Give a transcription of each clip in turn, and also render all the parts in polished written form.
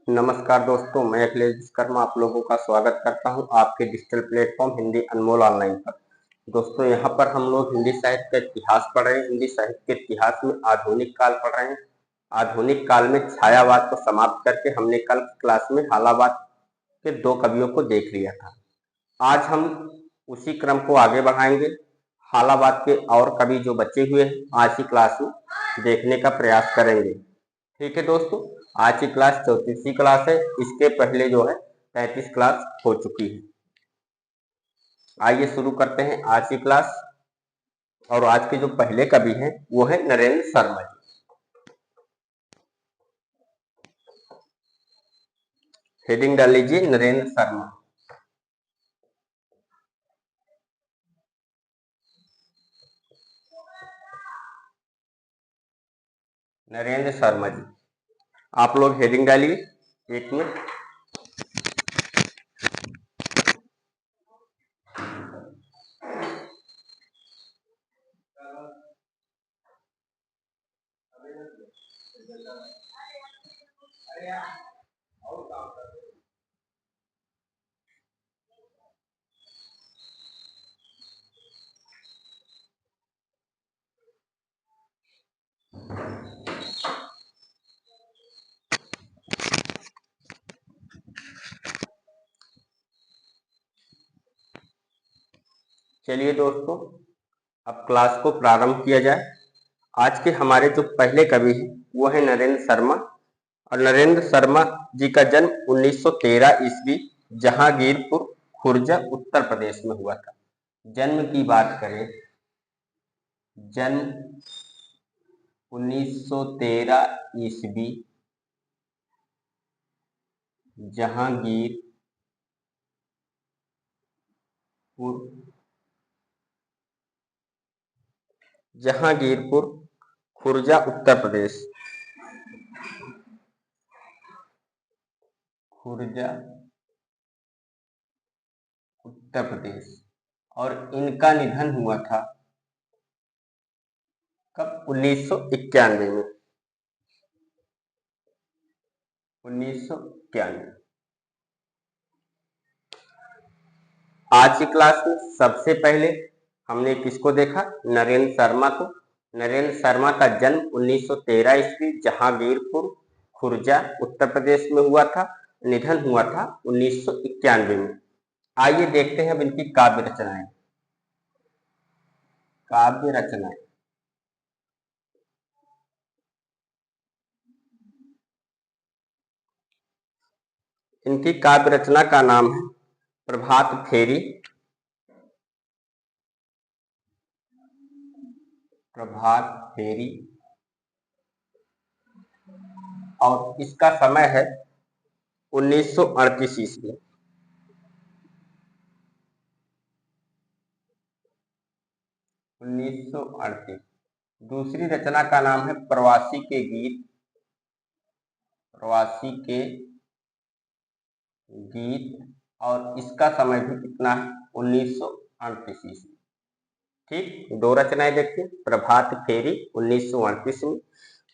नमस्कार दोस्तों, मैं अखिलेश विश्वकर्मा आप लोगों का स्वागत करता हूं आपके डिजिटल प्लेटफॉर्म हिंदी अनमोल ऑनलाइन पर। दोस्तों, यहां पर हम लोग हिंदी साहित्य का इतिहास पढ़ रहे हैं। हिंदी साहित्य के इतिहास में आधुनिक काल पढ़ रहे हैं। आधुनिक काल में छायावाद को समाप्त करके हमने कल क्लास में हालावाद के 2 कवियों को देख लिया था। आज हम उसी क्रम को आगे बढ़ाएंगे। हालावाद के और कवि जो बचे हुए हैं आज की क्लास में देखने का प्रयास करेंगे। ठीक है दोस्तों, आज की क्लास 34वीं क्लास है। इसके पहले जो है 35 क्लास हो चुकी है। आइए शुरू करते हैं आज की क्लास। और आज के जो पहले कवि हैं वो है नरेंद्र शर्मा जी। हेडिंग डाल लीजिए नरेंद्र शर्मा। नरेंद्र शर्मा जी, आप लोग हेडिंग डालिए। एक मिनट। चलिए दोस्तों, अब क्लास को प्रारंभ किया जाए। आज के हमारे जो पहले कवि हैं वो है नरेंद्र शर्मा। और नरेंद्र शर्मा जी का जन्म 1913 ईस्वी जहांगीरपुर खुर्जा उत्तर प्रदेश में हुआ था। जन्म की बात करें, जन्म 1913 ईस्वी जहांगीरपुर खुर्जा उत्तर प्रदेश। खुर्जा उत्तर प्रदेश। और इनका निधन हुआ था कब? 1991 में। 1991। आज की क्लास में सबसे पहले हमने किसको देखा? नरेंद्र शर्मा को। नरेंद्र शर्मा का जन्म 1913 ईस्वी जहांगीरपुर खुर्जा उत्तर प्रदेश में हुआ था। निधन हुआ था 1991 में। आइए देखते हैं अब इनकी काव्य रचनाएं। काव्य रचनाएं इनकी काव्य रचना का नाम है प्रभात फेरी। प्रभात फेरी। और इसका समय है 1938 ईस्वी। 1938। दूसरी रचना का नाम है प्रवासी के गीत। प्रवासी के गीत। और इसका समय भी कितना है? 1938 ईस्वी। ठीक, 2 रचनाएं देखिए। प्रभात फेरी 1938 में,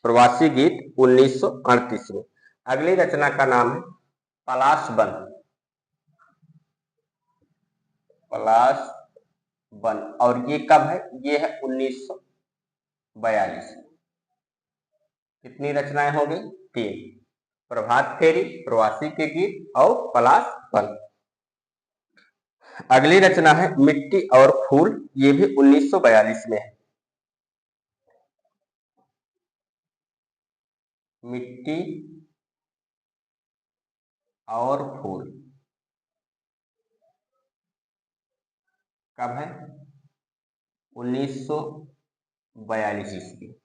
प्रवासी गीत 1938 में। अगली रचना का नाम है पलाश वन। पलाश वन। और ये कब है? ये है 1942 में। कितनी रचनाएं हो गई? 3। प्रभात फेरी, प्रवासी के गीत और पलाश वन। अगली रचना है मिट्टी और फूल। ये भी 1942 में है। मिट्टी और फूल कब है? 1942 ईस्वी।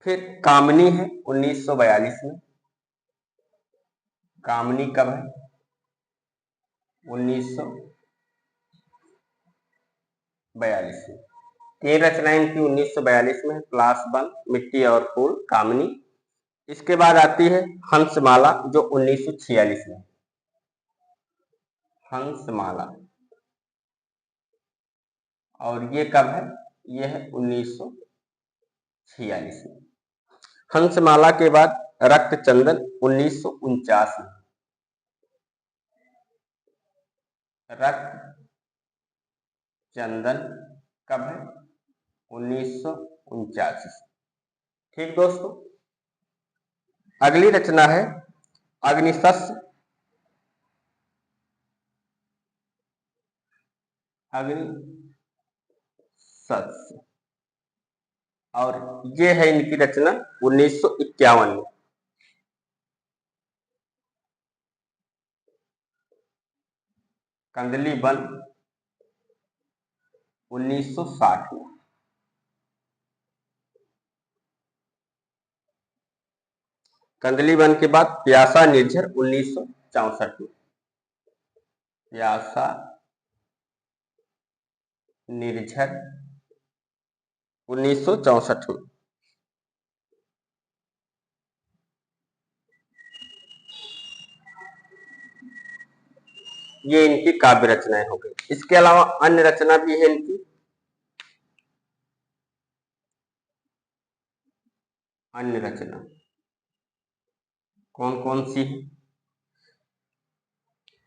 फिर कामनी है 1942 में। कामनी कब है? 1942 में। 3 रचनाएं इनकी 1942 में है। पलाश वन, मिट्टी और फूल, कामनी। इसके बाद आती है हंसमाला जो 1946 में। हंसमाला। और ये कब है? ये है 1946 में। हंसमाला के बाद रक्त चंदन 1949 में। रक्त चंदन कब है? 1949। ठीक दोस्तों, अगली रचना है अग्निशस्त्र। अग्निशस्त्र, और ये है इनकी रचना 1951 में। कंदली वन 1960 में। कंदली वन के बाद प्यासा निर्झर 1964 में। प्यासा निर्झर 1964 में। ये इनकी काव्य रचनाएं हो गई। इसके अलावा अन्य रचना भी है इनकी। अन्य रचना कौन कौन सी है?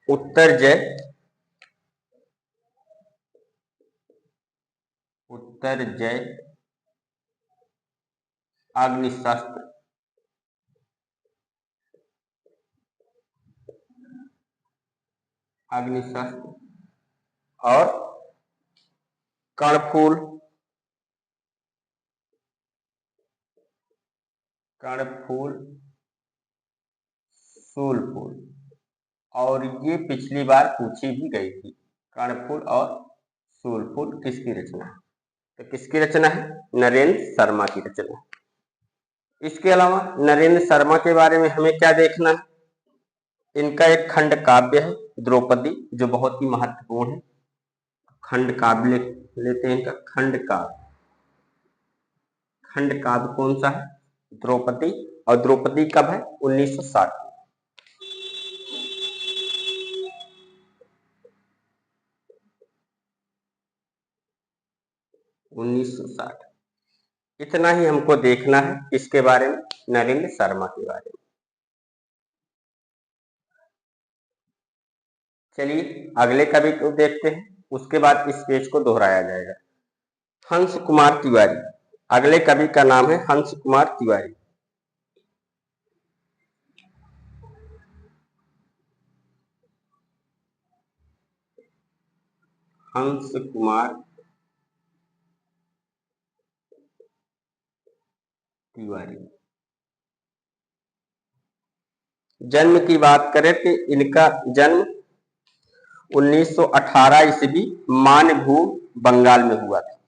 उत्तर जय, उत्तर जय, अग्निशस्त्र, अग्निशस्त्र और कर्णफूल, कर्णफूल, सूलफूल। और ये पिछली बार पूछी भी गई थी, कर्णफूल और सूलफूल किसकी रचना है? तो किसकी रचना है? नरेंद्र शर्मा की रचना है। इसके अलावा नरेंद्र शर्मा के बारे में हमें क्या देखना है? इनका एक खंड काव्य है द्रौपदी, जो बहुत ही महत्वपूर्ण है। खंड काव्य लेते हैं इनका। खंड काव्य, खंड काव्य कौन सा है? द्रौपदी। और द्रौपदी कब है? 1960। 1960। इतना ही हमको देखना है इसके बारे में, नरेंद्र शर्मा के बारे में। चलिए अगले कवि को देखते हैं, उसके बाद इस पेज को दोहराया जाएगा। हंस कुमार तिवारी। अगले कवि का नाम है हंस कुमार तिवारी। हंस कुमार तिवारी। जन्म की बात करें तो इनका जन्म 1918 ईस्वी मानभूम बंगाल में हुआ था।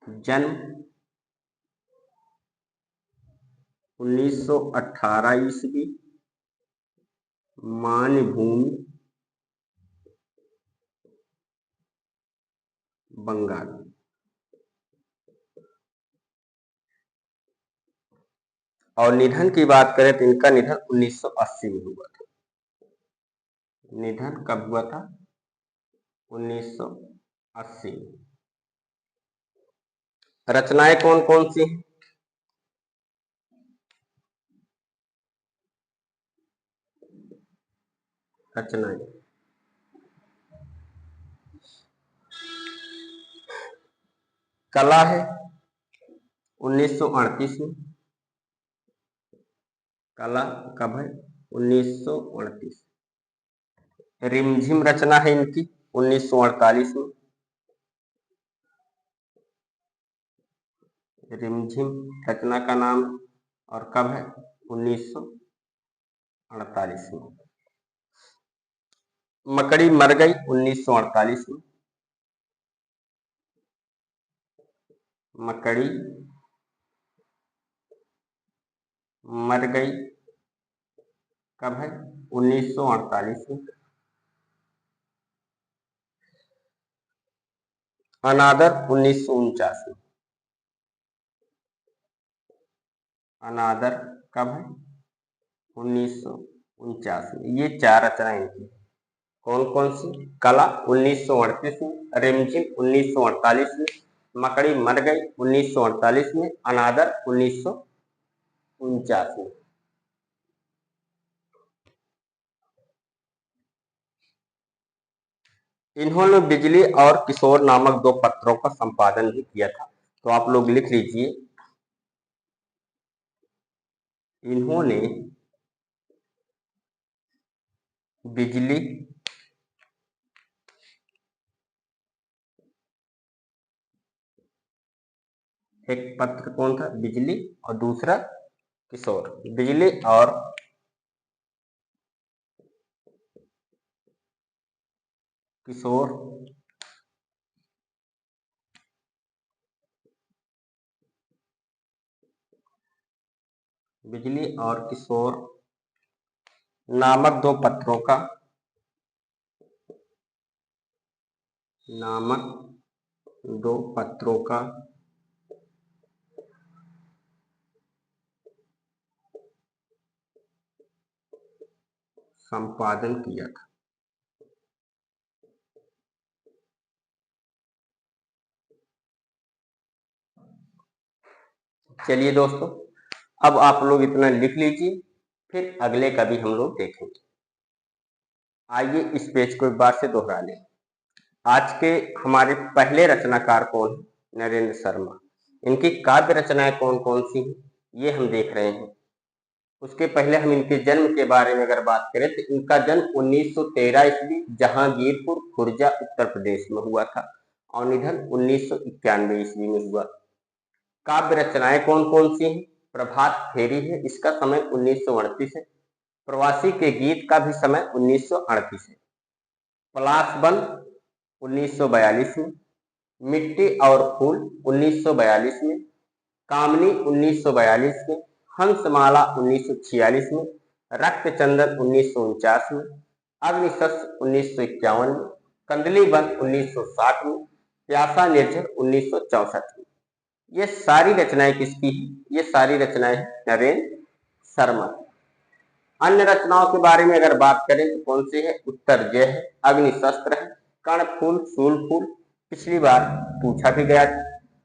जन्म 1918 ईस्वी मानभूम बंगाल। और निधन की बात करें तो इनका निधन 1980 में हुआ था। निधन कब हुआ था? 1980 में। रचनाएं कौन कौन सी हैं? रचनाएं कला है 1938 में। कला कब है? 1938। रिमझिम रचना है इनकी 1948 में। रिमझिम रचना का नाम और कब है? 1948 में। मकड़ी मर गई 1948 में। मकड़ी मर गई कब है? 1948 में। अनादर 1949 में। अनादर कब है? 1949 में। ये 4 रचनाएं इनकी। कौन कौन सी? कला 1938 में, रिमझिम 1948 में, मकड़ी मर गई 1948 में, अनादर 1949 में। इन्होंने बिजली और किशोर नामक 2 पत्रों का संपादन भी किया था। तो आप लोग लिख लीजिए, इन्होंने बिजली एक पत्र कौन था, बिजली, और दूसरा किशोर। बिजली और किशोर बिजली और किशोर नामक 2 पत्रों का नामक 2 पत्रों का संपादन किया था। चलिए दोस्तों, अब आप लोग इतना लिख लीजिए, फिर अगले का भी हम लोग देखेंगे। आइए इस पेज को एक बार से दोहरा लें। आज के हमारे पहले रचनाकार कौन है, नरेंद्र शर्मा। इनकी काव्य रचनाएं कौन कौन सी हैं, ये हम देख रहे हैं। उसके पहले हम इनके जन्म के बारे में अगर बात करें तो इनका जन्म 1913 ईस्वी जहांगीरपुर, खुर्जा, उत्तर प्रदेश में हुआ था और निधन 1991 ईस्वी में हुआ। काव्य रचनाएं कौन कौन सी हैं, प्रभात फेरी है, इसका समय 1938 है। प्रवासी के गीत का भी समय 1938 है। पलाश 1942 में, मिट्टी और फूल 1942 में, कामनी 1942 में, हंसमाला 1946 में, रक्तचंदन 1949 में, अग्निशस्त्र 1951 में, कंदली बंद 1960 में, प्यासा निर्झर 1964 में। ये सारी रचनाएं किसकी हैं, ये सारी रचनाएं नरेंद्र शर्मा। अन्य रचनाओं के बारे में अगर बात करें तो कौन सी है, उत्तर जय है, अग्निशस्त्र है, कर्णफूल, सूलफूल, पिछली बार पूछा भी गया था।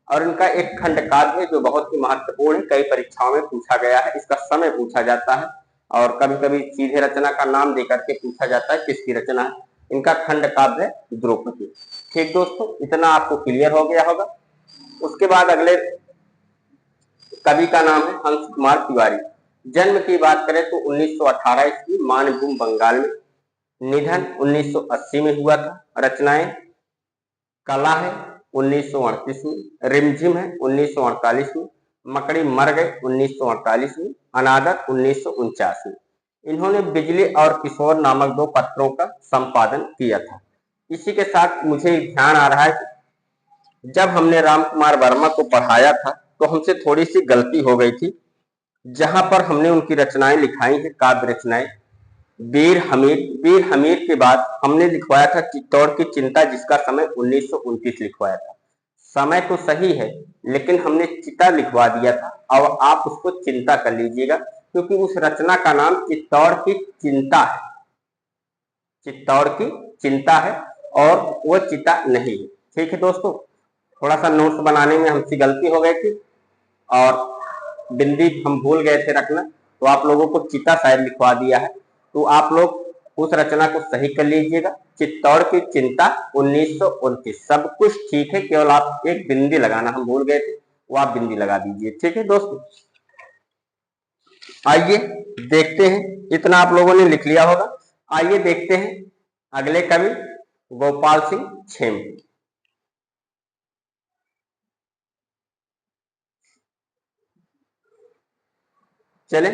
और इनका एक खंड काव्य है जो बहुत ही महत्वपूर्ण है, कई परीक्षाओं में पूछा गया है, इसका समय पूछा जाता है और कभी कभी सीधे रचना का नाम देकर के पूछा जाता है किसकी रचना है। इनका खंड काव्य है द्रौपदी। ठीक दोस्तों, इतना आपको क्लियर हो गया होगा। उसके बाद अगले कवि का नाम है हंस कुमार तिवारी। जन्म की बात करें तो 1918 ईस्वी, मानभूम बंगाल में। निधन 1980 में हुआ था। रचनाएं कला है 1938 में, रिमझिम है 1948 में, मकड़ी मर गए 1948 में, अनादर 1949 में। इन्होंने बिजली और किशोर नामक 2 पत्रों का संपादन किया था। इसी के साथ मुझे ध्यान आ रहा है कि जब हमने राम कुमार वर्मा को पढ़ाया था तो हमसे थोड़ी सी गलती हो गई थी, जहां पर हमने उनकी रचनाएं लिखाई हैं, काव्य रचनाएं। वीर हमीर के बाद हमने लिखवाया था चित्तौड़ की चिंता, जिसका समय 1929 लिखवाया था। समय तो सही है लेकिन हमने चिता लिखवा दिया था, और आप उसको चिंता कर लीजिएगा क्योंकि उस रचना का नाम चित्तौड़ की चिंता है। चित्तौड़ की चिंता है और वो चिता नहीं है। ठीक है दोस्तों, थोड़ा सा नोट्स बनाने में हमसे गलती हो गई थी और बिंदी हम भूल गए थे रखना, तो आप लोगों को चिता शायद लिखवा दिया है। तो आप लोग उस रचना को सही कर लीजिएगा, चित्तौड़ की चिंता 1929। सब कुछ ठीक है, केवल आप एक बिंदी लगाना हम भूल गए थे, वो आप बिंदी लगा दीजिए। ठीक है दोस्तों, आइए देखते हैं। इतना आप लोगों ने लिख लिया होगा। आइए देखते हैं अगले कवि गोपाल सिंह छेम। चले,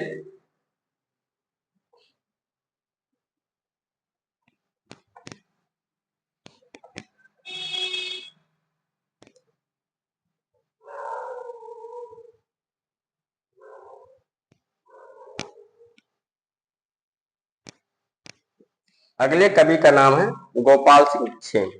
अगले कवि का नाम है गोपाल सिंह छेम।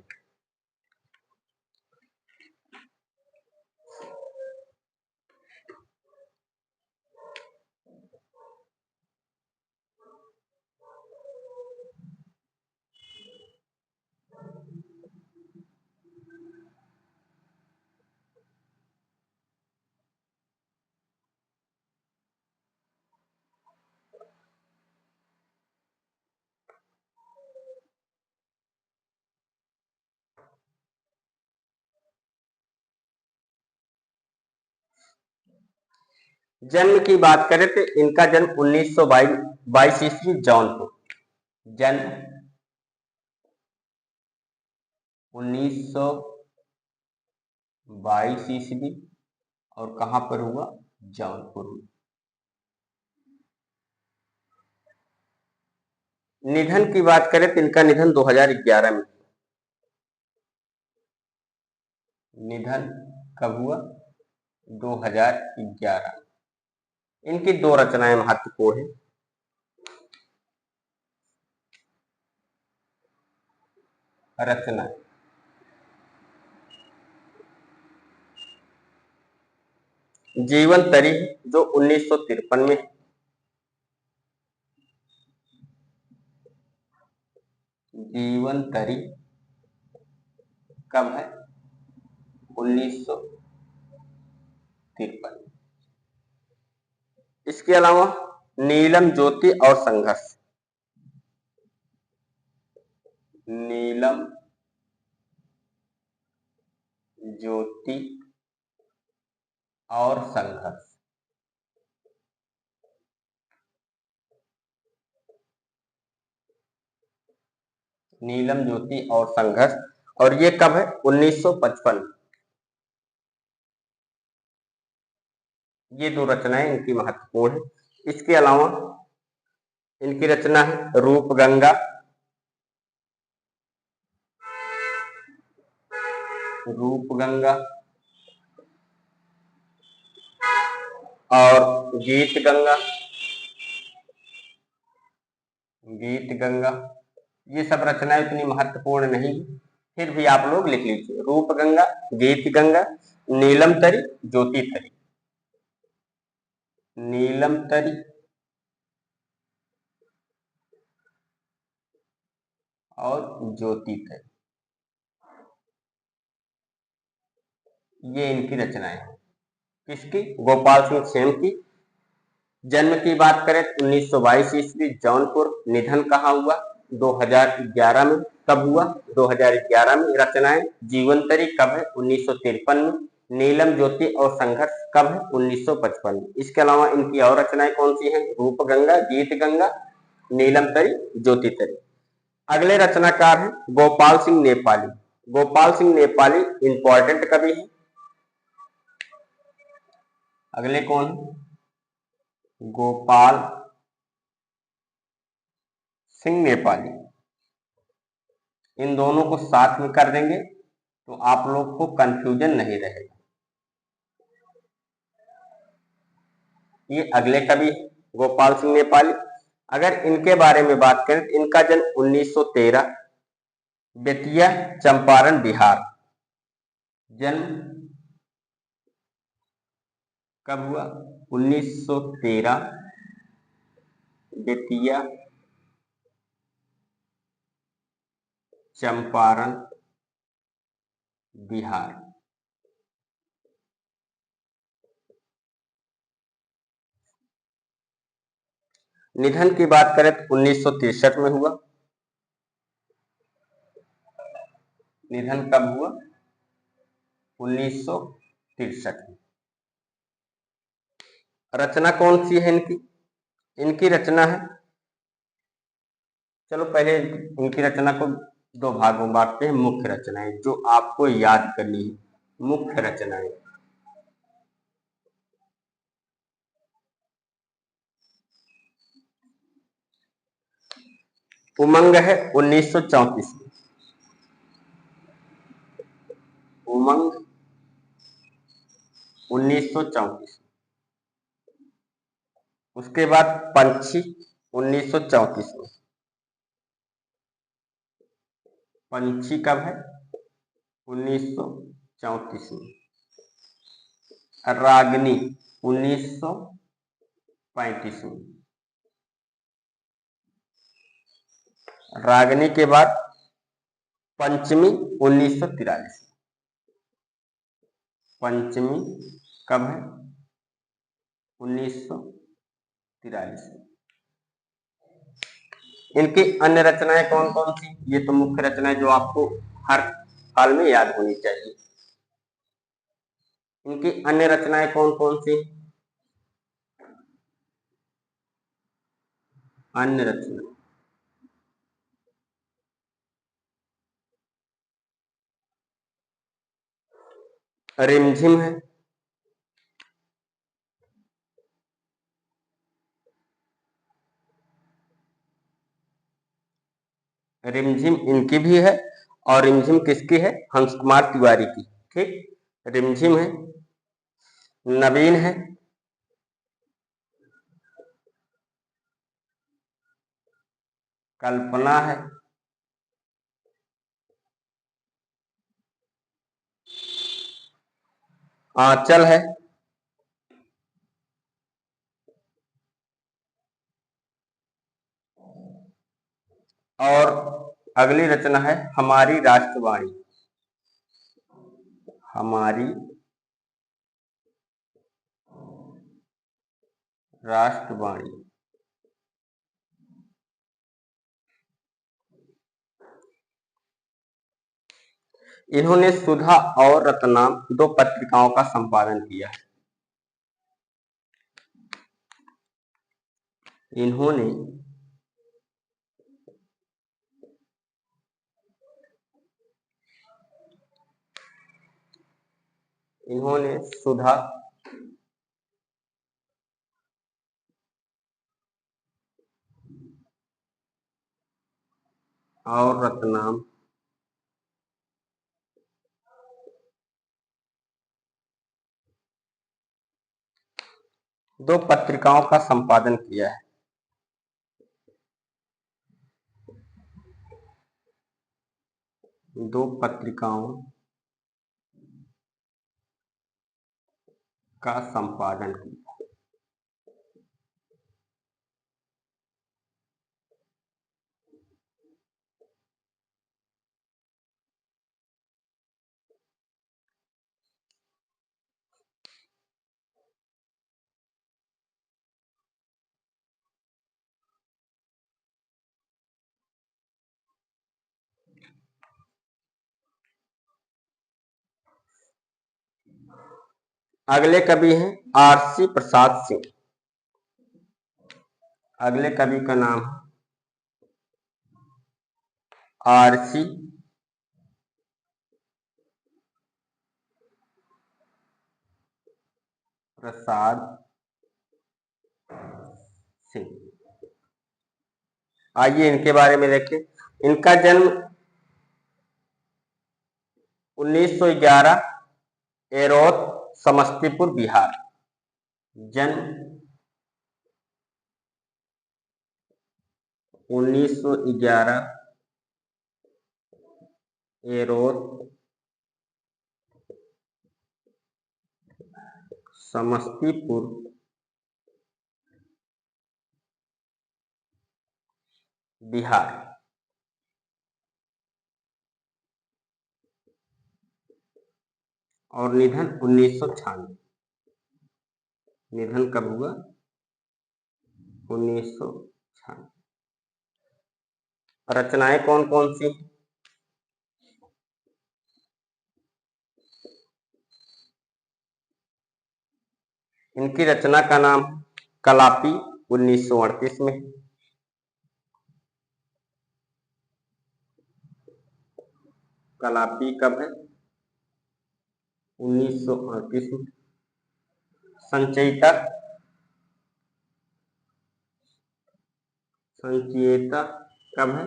जन्म की बात करें तो इनका जन्म 1922 ईस्वी जौनपुर। जन्म 1922 ईस्वी और कहां पर हुआ? जौनपुर में। निधन की बात करें तो इनका निधन 2011 में। निधन कब हुआ? 2011। इनकी दो रचनाएं महत्वपूर्ण हैं। रचना जीवन तरी जो 1953 में। जीवन तरी कब है? 1953। इसके अलावा नीलम ज्योति और संघर्ष। नीलम ज्योति और संघर्ष। नीलम ज्योति और संघर्ष, और ये कब है? 1955। ये दो रचनाएं इनकी महत्वपूर्ण है। इसके अलावा इनकी रचना है रूप गंगा। रूप गंगा और गीत गंगा। गीत गंगा ये सब रचनाएं इतनी महत्वपूर्ण नहीं, फिर भी आप लोग लिख लीजिए। रूप गंगा, गीत गंगा, नीलम तरी, ज्योति तरी। नीलम तरी और ज्योति तरी, ये इनकी रचनाएं हैं। किसकी? गोपाल सिंह सेन की। जन्म की बात करें 1922 ईस्वी जौनपुर। निधन कहाँ हुआ? 2011 में। कब हुआ? 2011 में। रचनाएं जीवन तरी कब है? 1953 में। नीलम ज्योति और संघर्ष कब है? 1955 में। इसके अलावा इनकी और रचनाएं कौन सी हैं? रूप गंगा, गीत गंगा, नीलम तरी, ज्योति तरी। अगले रचनाकार हैं गोपाल सिंह नेपाली। गोपाल सिंह नेपाली इंपॉर्टेंट कवि है। अगले कौन? गोपाल सिंह नेपाली। इन दोनों को साथ में कर देंगे तो आप लोग को कंफ्यूजन नहीं रहेगा। ये अगले कवि गोपाल सिंह नेपाली। अगर इनके बारे में बात करें तो इनका जन्म 1913, बेतिया चंपारण बिहार। जन्म कब हुआ? 1913, बेतिया चंपारण बिहार। निधन की बात करें तो 1963 में हुआ। निधन कब हुआ? 1963 में। रचना कौन सी है इनकी? इनकी रचना है, चलो पहले इनकी रचना को दो भागों में बांटते हैं। मुख्य रचनाएं जो आपको याद करनी है। मुख्य रचनाएं उमंग है 1934 में। उमंग 1934। उसके बाद पंछी 1934 में। पंछी कब है? 1934 में। रागनी 1935 में। रागनी के बाद पंचमी 1943। पंचमी कब है? 1943 में। इनकी अन्य रचनाएं कौन कौन सी? ये तो मुख्य रचनाएं जो आपको हर हाल में याद होनी चाहिए। इनकी अन्य रचनाएं कौन कौन सी? अन्य रचना रिमझिम है, रिमझिम इनकी भी है और रिमझिम किसकी है? हंस कुमार तिवारी की। ठीक, रिमझिम है, नवीन है, कल्पना है, आंचल है, और अगली रचना है हमारी राष्ट्रवाणी। हमारी राष्ट्रवाणी, इन्होंने सुधा और रत्नाम 2 पत्रिकाओं का संपादन किया है। इन्होंने सुधा और रत्नाम 2 पत्रिकाओं का संपादन किया है। 2 पत्रिकाओं का संपादन किया। अगले कवि हैं आरसी प्रसाद सिंह। अगले कवि का नाम आरसी प्रसाद सिंह। आइए इनके बारे में देखें। इनका जन्म 1911 एरोत समस्तीपुर बिहार। जन्म 1911 एरोत समस्तीपुर बिहार। और निधन 1996। निधन कब हुआ? 1996। रचनाएं कौन कौन सी? इनकी रचना का नाम कलापी 1938 में। कलापी कब है? 1938 में। संचयिता संचयिता कब है?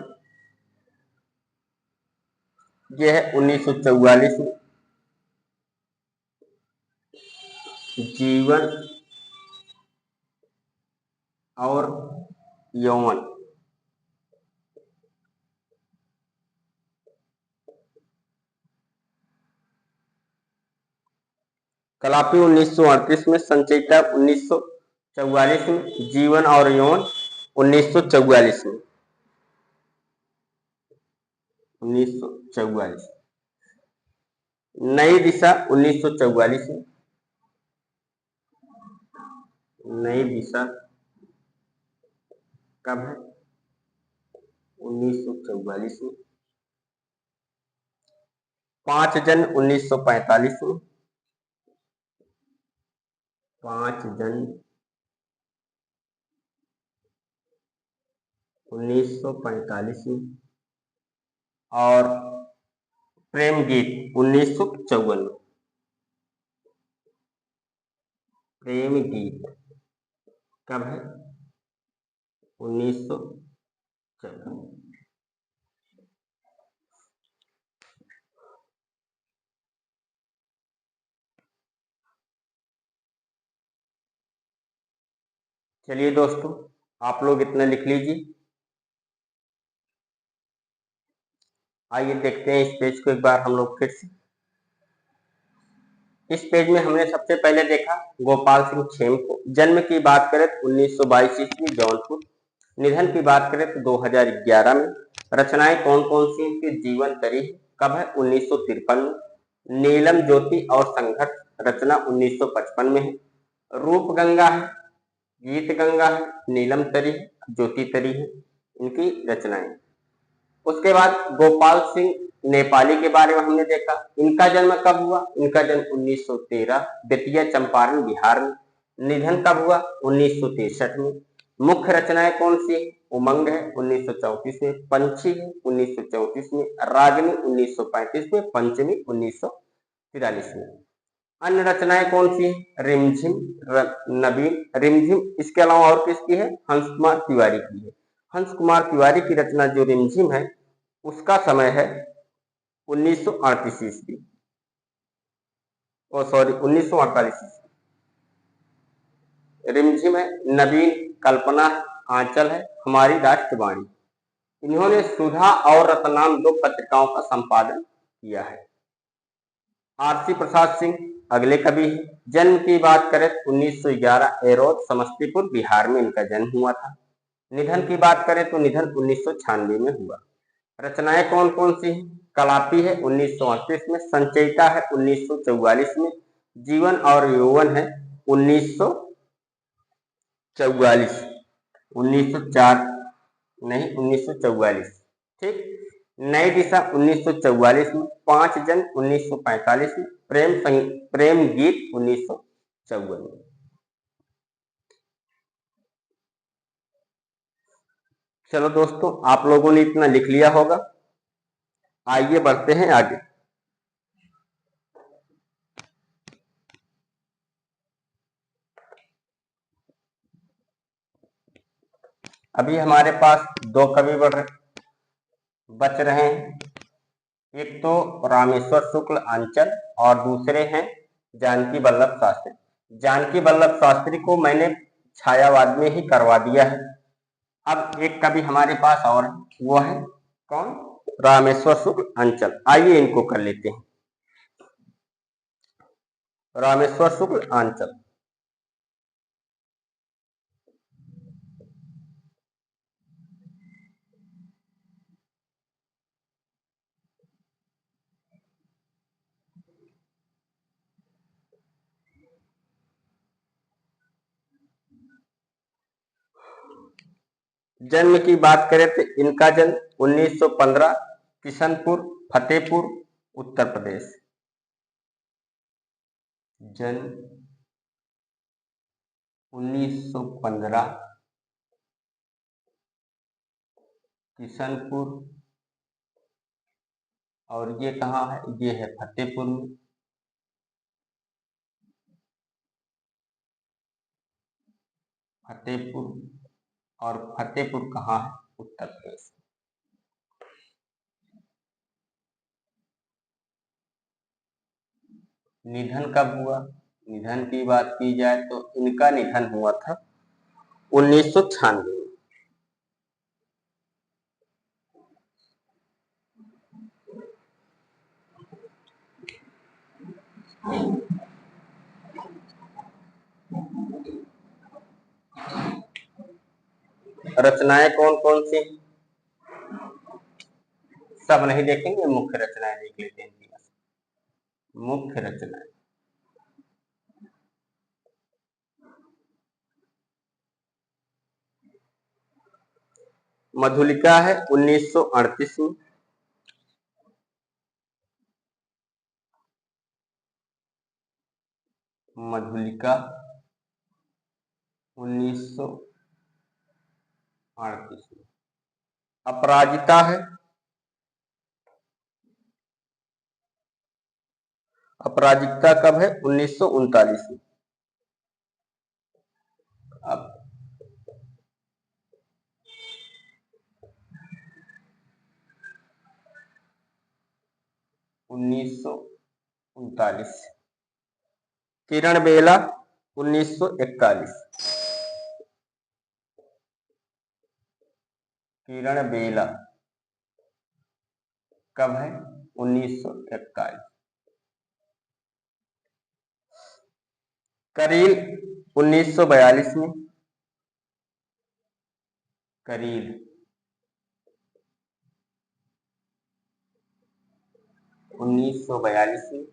यह है 1944 में। जीवन और यौवन कलापी 1938 में, संचयिता 1944 में, जीवन और यौवन 1944 में। 1944। नई दिशा 1944 में। नई दिशा कब है? 1944 में। 5 जन 1945 में। 5 जन 1945 में, और प्रेम गीत 1954 में। प्रेम गीत कब है? 1954। चलिए दोस्तों, आप लोग इतना लिख लीजिए। आइए देखते हैं इस पेज को एक बार हम लोग फिर से। इस पेज में हमने सबसे पहले देखा गोपाल सिंह छेम को। जन्म की बात करें तो 1922 ईस्वी जौनपुर। निधन की बात करें तो 2011 में। रचनाएं कौन कौन सी इनकी? जीवन तरी कब है? 1953 में। नीलम ज्योति और संघर्ष रचना 1955 में है। रूप गंगा है, गीत गंगा है, नीलम तरी है, ज्योति तरी है इनकी रचनाएं। उसके बाद गोपाल सिंह नेपाली के बारे में हमने देखा। इनका जन्म कब हुआ? इनका जन्म 1913 बेतिया चंपारण बिहार में। निधन कब हुआ? 1963 में। मुख्य रचनाएं कौन सी है? उमंग है 1934 में, पंछी है 1934 में, रागिनी 1935 में, पंचमी 1943 में। अन्य रचनाएं कौन सी है? रिमझिम, नबीन, रिमझिम। इसके अलावा और किसकी है? हंस कुमार तिवारी की है। हंस कुमार तिवारी की रचना जो रिमझिम है उसका समय है 1938 ईस्वी, ओ सॉरी 1948 ईस्वी। रिमझिम है, नवीन कल्पना है, आंचल है, हमारी राष्ट्रवाणी। इन्होंने सुधा और रतनाम दो पत्रिकाओं का संपादन किया है। आरसी प्रसाद सिंह अगले कवि हैं। जन्म की बात करें तो 1911 एरोद समस्तीपुर बिहार में इनका जन्म हुआ था। निधन की बात करें तो निधन 1996 में हुआ। रचनाएं कौन कौन सी हैं? कलापी है 1938 में, संचयिता है 1944 में, जीवन और यौवन है 1944, 1904 नहीं 1944, ठीक। नई दिशा 1944 में, 5 जन 1945 में, प्रेम गीत 1954 में। चलो दोस्तों, आप लोगों ने इतना लिख लिया होगा। आइए बढ़ते हैं आगे। अभी हमारे पास दो कवि बच रहे हैं। एक तो रामेश्वर शुक्ल आंचल और दूसरे हैं जानकी वल्लभ शास्त्री। जानकी वल्लभ शास्त्री को मैंने छायावाद में ही करवा दिया है। अब एक कवि हमारे पास और वो है कौन? रामेश्वर शुक्ल आंचल। आइए इनको कर लेते हैं। रामेश्वर शुक्ल आंचल। जन्म की बात करें तो इनका जन्म 1915 किशनपुर फतेहपुर उत्तर प्रदेश। जन्म 1915 किशनपुर, और ये कहाँ है? ये है फतेहपुर में। फतेहपुर, और फतेहपुर कहाँ है? उत्तर प्रदेश। निधन कब हुआ? निधन की बात की जाए तो इनका निधन हुआ था 1996 में। रचनाएं कौन कौन सी? सब नहीं देखेंगे, मुख्य रचनाएं देख लेते हैं इनकी बस। मुख्य रचनाएं मधुलिका है 1938 में। मधुलिका 1938 में। अपराजिता है। अपराजिता कब है? 1939 में। अब 1939। किरण बेला 1941। किरण बेला कब है? 1941। करील 1942 में। करील 1942 में।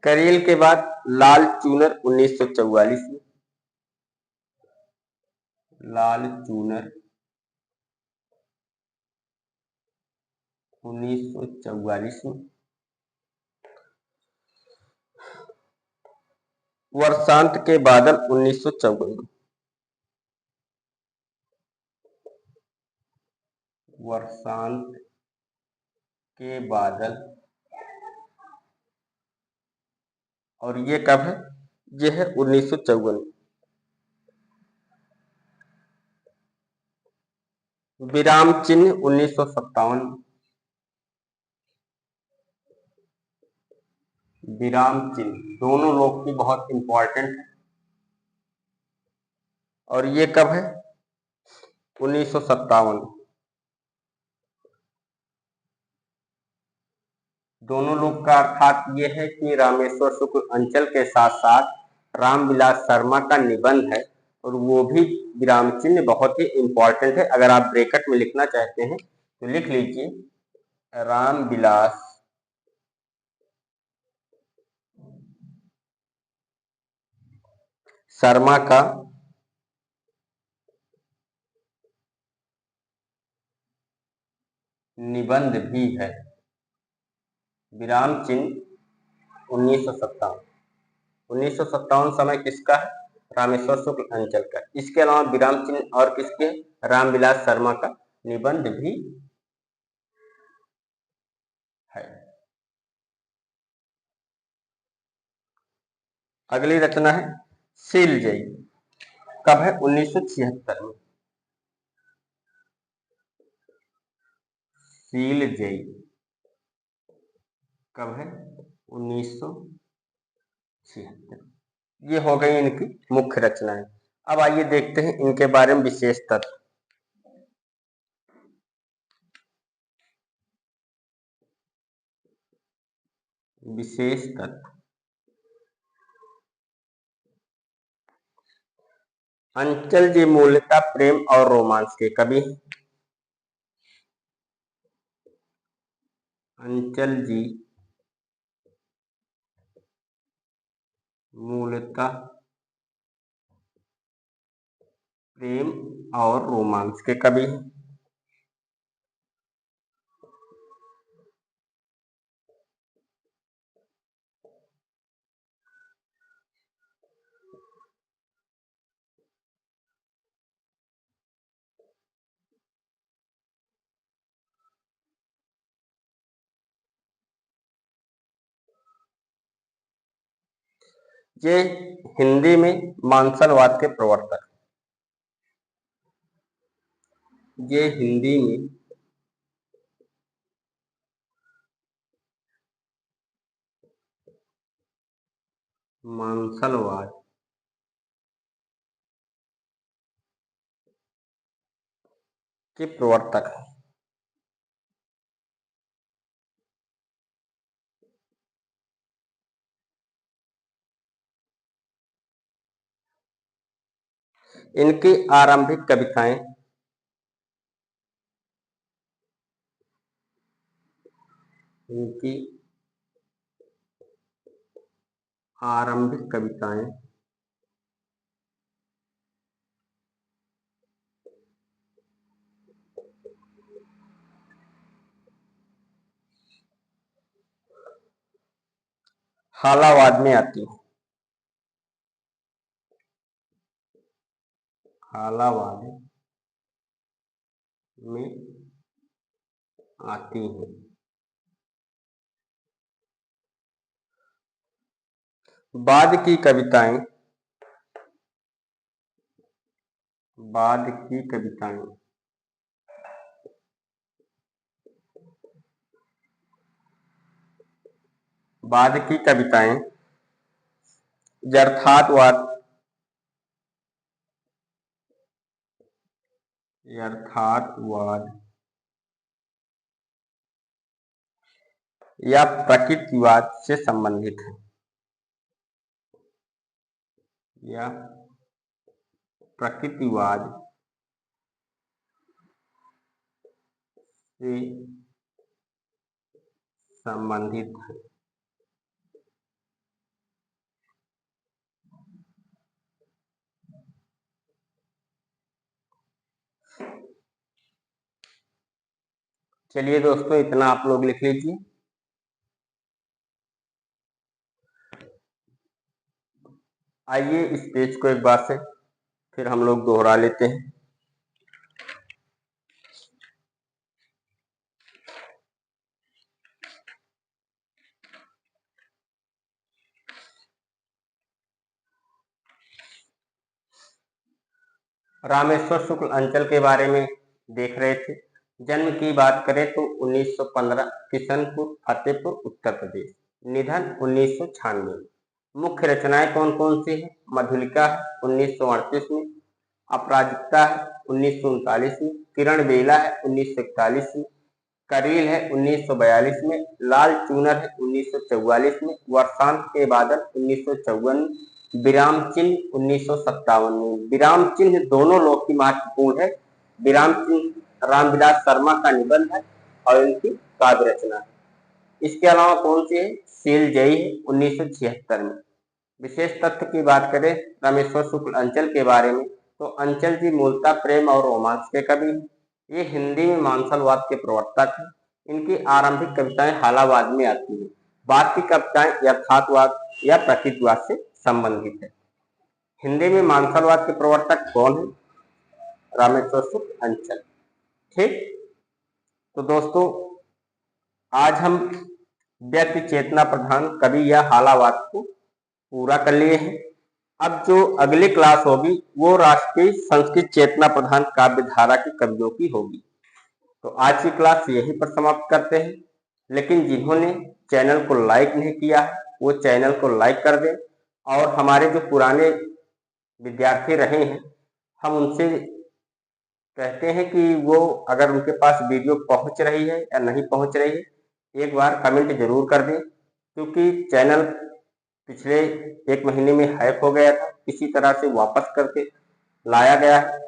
करील के बाद लाल चूनर 1944 में। लाल चूनर 1944 में। वर्षांत के बादल 1954। वर्षांत के बादल, और ये कब है? ये है 1954। विराम चिन्ह 1957। विराम चिन्ह दोनों लोग की बहुत इंपॉर्टेंट है। और ये कब है? 1957। दोनों लोग का अर्थात ये है कि रामेश्वर शुक्ल अंचल के साथ साथ रामविलास शर्मा का निबंध है, और वो भी विराम चिन्ह बहुत ही इंपॉर्टेंट है। अगर आप ब्रैकेट में लिखना चाहते हैं तो लिख लीजिए रामविलास शर्मा का निबंध भी है। विराम चिन्ह 1957। 1957 समय किसका है? रामेश्वर शुक्ल अंचल का। इसके अलावा विराम चिन्ह और किसके? रामविलास शर्मा का निबंध भी है। अगली रचना है सीलजयी। कब है? 1976 में। सीलजयी कब है? 1976। ये हो गई इनकी मुख्य रचनाएं। अब आइए देखते हैं इनके बारे में विशेष तथ्य। विशेष तथ्य। अंचल जी मूलतः प्रेम और रोमांस के कवि हैं। अंचल जी मूलतः प्रेम और रोमांस के कवि हैं। ये हिंदी में मानसलवाद के प्रवर्तक। ये हिंदी में मानसलवाद के प्रवर्तक हैं। इनकी आरंभिक कविताएं इनकी आरंभिक कविताएं हालावाद में आती है। हालावाद में आती हैं। बाद की कविताएं बाद की कविताएं बाद की कविताएं यथार्थवाद या प्रकृतिवाद से संबंधित है। या प्रकृतिवाद से संबंधित है। चलिए दोस्तों, इतना आप लोग लिख लीजिए। आइए इस पेज को एक बार से फिर हम लोग दोहरा लेते हैं। रामेश्वर शुक्ल अंचल के बारे में देख रहे थे। जन्म की बात करें तो 1915, किशनपुर, फतेहपुर, उत्तर प्रदेश। निधन 1996। मुख्य रचनाएं कौन कौन सी है? मधुलिका है 1938 में, अपराजिता है 1939 में, किरण बेला है 1941 में, करील है 1942 में, लाल चूनर है 1944 में, वर्षांत के बादल 1954 में, विराम चिन्ह 1957 में। विराम चिन्ह दोनों लोग की महत्वपूर्ण है। विराम चिन्ह रामविलास शर्मा का निबंध है और इनकी काव्य रचना है। इसके अलावा कौन सी है? सील जयी है 1976 में। विशेष तथ्य की बात करें रामेश्वर शुक्ल अंचल के बारे में तो अंचल जी मूलतः प्रेम और रोमांस के कवि हैं। ये हिंदी में मानसलवाद के प्रवर्तक हैं। इनकी आरंभिक कविताएं हालावाद में आती हैं। बाद की कविताएं यथार्थवाद या प्रकृतिवाद से संबंधित है। हिंदी में मानसलवाद के प्रवर्तक कौन है? रामेश्वर शुक्ल अंचल। ठीक, तो दोस्तों आज हम व्यक्ति चेतना प्रधान कवि या हालावाद को पूरा कर लिए हैं। अब जो अगली क्लास होगी वो राष्ट्रीय संस्कृत चेतना प्रधान काव्य धारा की कवियों की होगी। तो आज की क्लास यहीं पर समाप्त करते हैं। लेकिन जिन्होंने चैनल को लाइक नहीं किया है वो चैनल को लाइक कर दें और हमारे जो पुराने विद्यार्थी रहे हैं हम उनसे कहते हैं कि वो अगर उनके पास वीडियो पहुंच रही है या नहीं पहुंच रही है एक बार कमेंट जरूर कर दें, क्योंकि चैनल पिछले 1 महीने में हैक हो गया था, इसी तरह से वापस करके लाया गया है।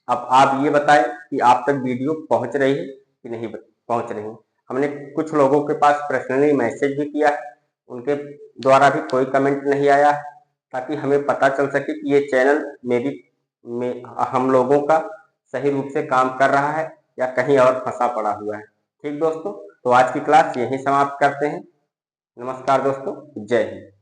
अब आप ये बताएं कि आप तक वीडियो पहुंच रही है कि नहीं पहुंच रही है। हमने कुछ लोगों के पास पर्सनली मैसेज भी किया है, उनके द्वारा भी कोई कमेंट नहीं आया है, ताकि हमें पता चल सके कि ये चैनल में हम लोगों का सही रूप से काम कर रहा है या कहीं और फंसा पड़ा हुआ है। ठीक दोस्तों, तो आज की क्लास यहीं समाप्त करते हैं। नमस्कार दोस्तों, जय हिंद।